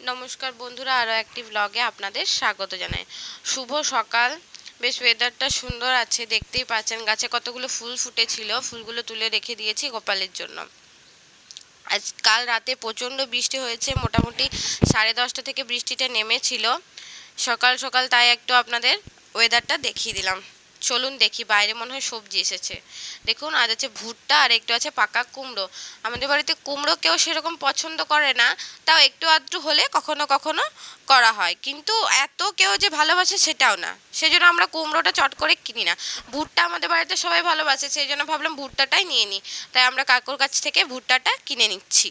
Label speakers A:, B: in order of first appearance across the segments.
A: নমস্কার বন্ধুরা, আরও একটি ব্লগে আপনাদের স্বাগত জানাই। শুভ সকাল। বেশ ওয়েদারটা সুন্দর আছে, দেখতেই পাচ্ছেন গাছে কতগুলো ফুল ফুটেছিল, ফুলগুলো তুলে রেখে দিয়েছি গোপালের জন্য। আজ কাল রাতে প্রচণ্ড বৃষ্টি হয়েছে, মোটামুটি 10:30 থেকে বৃষ্টিটা নেমেছিল সকাল সকাল, তাই একটু আপনাদের ওয়েদারটা দেখিয়ে দিলাম। চলুন দেখি, বাইরে মনে হয় সবজি এসেছে। দেখুন, আজ আছে ভুট্টা আর একটু আছে পাকা কুমড়ো। আমাদের বাড়িতে কুমড়ো কেউ সেরকম পছন্দ করে না, তাও একটু আধটু হলে কখনো কখনো করা হয়, কিন্তু এত কেউ যে ভালোবাসে সেটাও না, সেই জন্য আমরা কুমড়োটা চট করে কিনি না। ভুট্টা আমাদের বাড়িতে সবাই ভালোবাসে, সেই জন্য ভাবলাম ভুট্টাটাই নিয়ে নিই, তাই আমরা কাকুর কাছ থেকে ভুট্টাটা কিনে নিচ্ছি।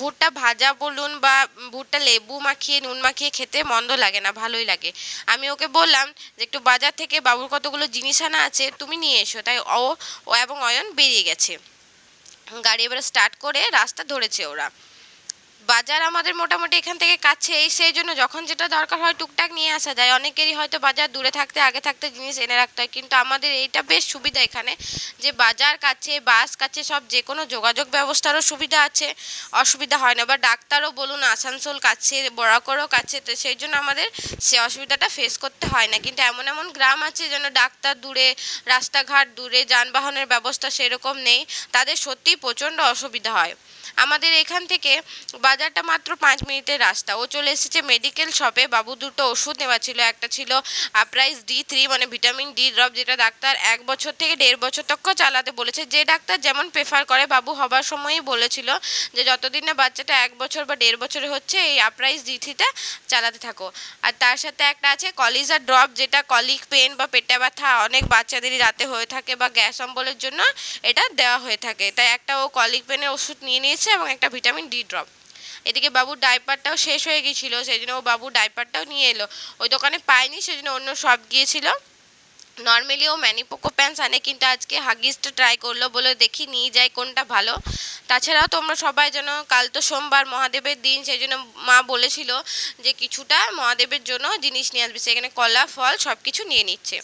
A: ভুট্টা ভাজা বলুন বা ভুট্টা লেবু মাখিয়ে নুন মাখিয়ে খেতে মন্দ লাগে না, ভালোই লাগে। আমি ওকে বললাম যে একটু বাজার থেকে বাবুর কতগুলো জিনিস আনা আছে, তুমি নিয়ে এসো, তাই ও ও এবং অয়ন বেরিয়ে গেছে। গাড়ি এবার স্টার্ট করে রাস্তা ধরেছে ওরা। বাজার আমাদের মোটামুটি এখান থেকে কাছেই, সেই জন্য যখন যেটা দরকার হয় টুকটাক নিয়ে আসা যায়। অনেকেরই হয়তো বাজার দূরে থাকতে আগে থাকতে জিনিস এনে রাখতে হয়, কিন্তু আমাদের এইটা বেশ সুবিধা এখানে, যে বাজার কাছে, বাস কাছে, সব যে কোনো যোগাযোগ ব্যবস্থারও সুবিধা আছে, অসুবিধা হয় না। বা ডাক্তারও বলুন আসানসোল কাছে, বরাকরও কাছে, তো সেই জন্য আমাদের সে অসুবিধাটা ফেস করতে হয় না। কিন্তু এমন এমন গ্রাম আছে যেন ডাক্তার দূরে, রাস্তাঘাট দূরে, যানবাহনের ব্যবস্থা সেরকম নেই, তাদের সত্যিই প্রচণ্ড অসুবিধা হয়। আমাদের এখান থেকে বাজারটা মাত্র 5 মিনিটের রাস্তা। ও চলে এসেছে মেডিকেল শপে, বাবু দুটো ওষুধ নেওয়া ছিল। একটা ছিল Uprise D3, মানে ভিটামিন ডি ড্রপ, যেটা ডাক্তার 1 বছর থেকে 1.5 বছর তক চালাতে বলেছে। যে ডাক্তার যেমন প্রেফার করে, বাবু হবার সময়ই বলেছিল যে যতদিন না বাচ্চাটা 1 বছর বা 1.5 বছরে হচ্ছে, এই Uprise D3টা চালাতে থাকো। আর তার সাথে একটা আছে কলিজা ড্রপ, যেটা কলিক পেন বা পেটে ব্যথা অনেক বাচ্চাদেরই রাতে হয়ে থাকে, বা গ্যাস অম্বলের জন্য এটা দেওয়া হয়ে থাকে। তাই একটা ও কলিক পেনের ওষুধ নিয়ে নিয়েছে এবং একটা ভিটামিন ডি ড্রপ। এদিকে বাবুর ডাইপারটাও শেষ হয়ে গিয়েছিল, সেই জন্য ও বাবুর ডাইপারটাও নিয়ে এলো। ওই দোকানে পায়নি, সেই জন্য অন্য শপ গিয়েছিল। নর্মালি ও ম্যানিপোকো প্যান্টস আনে, কিন্তু আজকে হাগিসটা ট্রাই করলো, বলে দেখি নিয়ে যাই কোনটা ভালো। তাছাড়াও তোমরা সবাই যেন, কাল তো সোমবার মহাদেবের দিন, সেই জন্য মা বলেছিল যে কিছুটা মহাদেবের জন্য জিনিস নিয়ে আসবে, সেখানে কলা, ফল সব কিছু নিয়ে নিচ্ছে।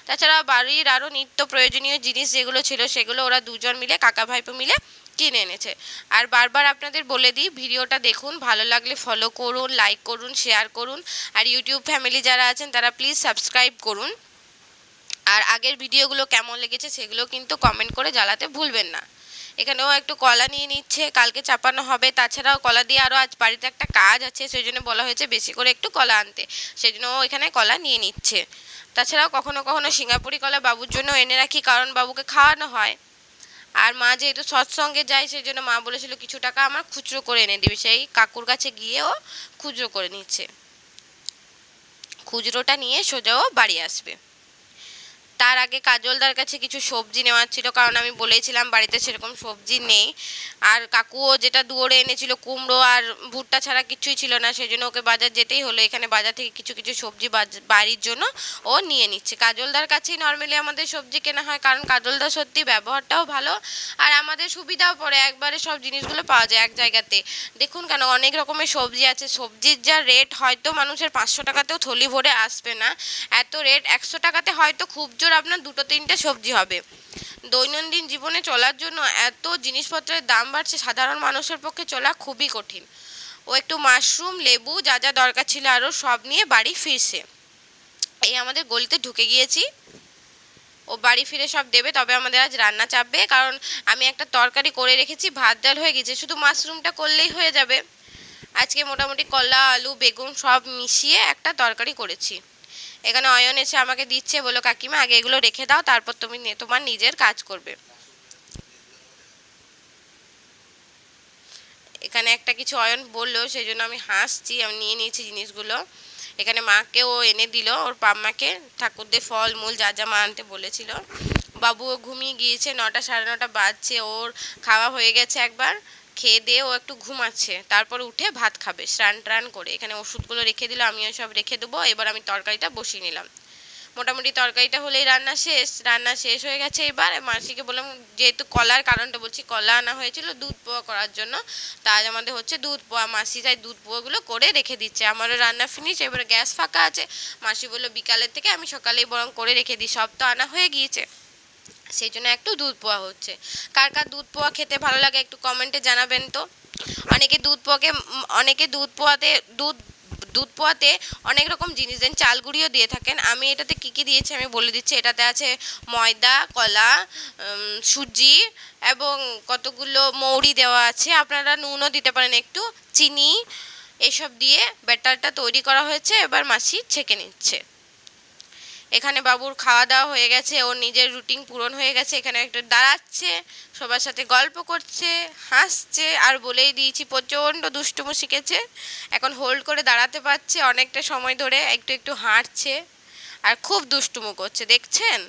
A: তাছাড়া বাড়ির আরও নিত্য প্রয়োজনীয় জিনিস যেগুলো ছিল, সেগুলো ওরা দুজন মিলে, কাকা ভাইপো মিলে কিনে এনেছে। আর বারবার আপনাদের বলে দিই, ভিডিওটা দেখুন, ভালো লাগলে ফলো করুন, লাইক করুন, শেয়ার করুন। আর ইউটিউব ফ্যামিলি যারা আছেন তারা প্লিজ সাবস্ক্রাইব করুন। আর আগের ভিডিওগুলো কেমন লেগেছে সেগুলো কিন্তু কমেন্ট করে জানাতে ভুলবেন না। এখানেও একটু কলা নিয়ে নিচ্ছে, কালকে চাপানো হবে। তাছাড়াও কলা দিয়ে আরও আজ বাড়িতে একটা কাজ আছে, সেই জন্য বলা হয়েছে বেশি করে একটু কলা আনতে, সেই জন্য ও এখানে কলা নিয়ে নিচ্ছে। তাছাড়াও কখনো কখনো সিঙ্গাপুরি কলা বাবুর জন্য এনে রাখি, কারণ বাবুকে খাওয়ানো হয়। আর মা যেহেতু সৎসঙ্গে যায়, সেই জন্য মা বলেছিল কিছু টাকা আমার খুচরো করে এনে দিবি, সেই কাকুর কাছে গিয়েও খুচরো করে নিচ্ছে। খুচরোটা নিয়ে সোজাও বাড়ি আসবে। তার আগে কাজলদার কাছে কিছু সবজি নেওয়ার ছিল, কারণ আমি বলেছিলাম বাড়িতে সেরকম সবজি নেই। আর কাকুও যেটা দুয়ারে এনেছিল, কুমড়ো আর ভুট্টা ছাড়া কিছুই ছিল না, সেই জন্য ওকে বাজার যেতেই হলো। এখানে বাজার থেকে কিছু কিছু সবজি বাড়ির জন্য ও নিয়ে নিচ্ছে। কাজলদার কাছেই নর্মালি আমাদের সবজি কেনা হয়, কারণ কাজলদার সত্যি ব্যবহারটাও ভালো, আর আমাদের সুবিধাও পড়ে, একবারে সব জিনিসগুলো পাওয়া যায় এক জায়গাতে। দেখুন কেন, অনেক রকমের সবজি আছে, সবজির যা রেট হয়তো মানুষের 500 টাকাতেও থলি ভরে আসবে না, এত রেট। 100 টাকাতে হয়তো খুব জোর আপনার 2-3টে সবজি হবে। দৈনন্দিন জীবনে চলার জন্য এত জিনিসপত্রের দাম বাড়ছে, সাধারণ মানুষের পক্ষে চলা খুবই কঠিন। ও একটু মাশরুম, লেবু, যা যা দরকার ছিল আরও সব নিয়ে বাড়ি ফিরছে। এই আমাদের গলিতে ঢুকে গিয়েছি, ও বাড়ি ফিরে সব দেবে, তবে আমাদের আজ রান্না চাপবে, কারণ আমি একটা তরকারি করে রেখেছি, ভাত ডাল হয়ে গেছে, শুধু মাশরুমটা করলেই হয়ে যাবে। আজকে মোটামুটি কলা, আলু, বেগুন সব মিশিয়ে একটা তরকারি করেছি। এখানে অয়ন এসে আমাকে দিচ্ছে, বলো কাকিমা আগে এগুলো রেখে দাও, তারপর তুমি তোমার নিজের কাজ করবে। এখানে একটা কিছু অয়ন বললো, সেই জন্য আমি হাসছি, আমি নিয়ে নিয়েছি জিনিসগুলো। এখানে মাকেও এনে দিল, ওর পাম্মাকে ঠাকুরদের ফল মূল যা যা মা আনতে বলেছিল। বাবুও ঘুমিয়ে গিয়েছে, 9টা 9:30 বাজছে, ওর খাওয়া হয়ে গেছে একবার, খেয়ে দিয়ে ও একটু ঘুমাচ্ছে, তারপর উঠে ভাত খাবে স্নান টান করে। এখানে ওষুধগুলো রেখে দিল, আমিও সব রেখে দেবো। এবার আমি তরকারিটা বসিয়ে নিলাম। মোটামুটি তরকারিটা হলেই রান্না শেষ হয়ে গেছে। এবার মাসিকে বললাম, যেহেতু কলার কারণটা বলছি, কলা আনা হয়েছিল দুধ পোয়া করার জন্য, তা আজ আমাদের হচ্ছে দুধ পোয়া। মাসি তাই দুধ পোয়াগুলো করে রেখে দিচ্ছে, আমারও রান্না ফিনিশ, এবারে গ্যাস ফাঁকা আছে। মাসি বললো বিকালের থেকে আমি সকালেই বরং করে রেখে দিই, সব তো আনা হয়ে গিয়েছে। সেই জন্য একটু দুধ পোয়া হচ্ছে। কার কার দুধ পোয়া খেতে ভালো লাগে একটু কমেন্টে জানাবেন তো। অনেকে দুধ পোয়াতে অনেক রকম জিনিস দেন, চাল গুঁড়িও দিয়ে থাকেন। আমি এটাতে কী কী দিয়েছি আমি বলে দিচ্ছি। এটাতে আছে ময়দা, কলা, সুজি এবং কতগুলো মৌরি দেওয়া আছে। আপনারা নুনও দিতে পারেন, একটু চিনি, এসব দিয়ে ব্যাটারটা তৈরি করা হয়েছে। এবার মাসি ছেঁকে নিচ্ছে। এখানে বাবুর খাওয়া দাওয়া হয়ে গেছে, ওর নিজের রুটিন পূরণ হয়ে গেছে। এখানে একটু দাঁড়াচ্ছে, সবার সাথে গল্প করছে, হাসছে। আর বলেই দিয়েছি প্রচণ্ড দুষ্টুমু শিখেছে, এখন হোল্ড করে দাঁড়াতে পারছে অনেকটা সময় ধরে, একটু একটু হাঁটছে আর খুব দুষ্টুমু করছে, দেখছেন।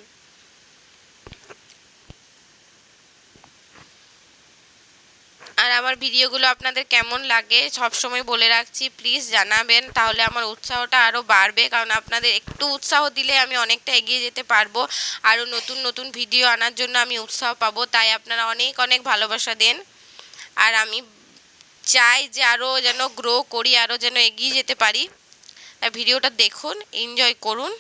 A: আর আমার ভিডিওগুলো আপনাদের কেমন লাগে সব সময় বলে রাখছি, প্লিজ জানাবেন, তাহলে আমার উৎসাহটা আরও বাড়বে। কারণ আপনাদের একটু উৎসাহ দিলে আমি অনেকটা এগিয়ে যেতে পারবো, আরও নতুন নতুন ভিডিও আনার জন্য আমি উৎসাহ পাবো। তাই আপনারা অনেক অনেক ভালোবাসা দেন। আর আমি চাই যে আরও যেন গ্রো করি, আরও যেন এগিয়ে যেতে পারি। তাই ভিডিওটা দেখুন, এনজয় করুন।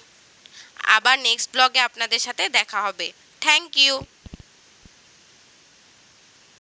A: আবার নেক্সট ব্লগে আপনাদের সাথে দেখা হবে। Thank you.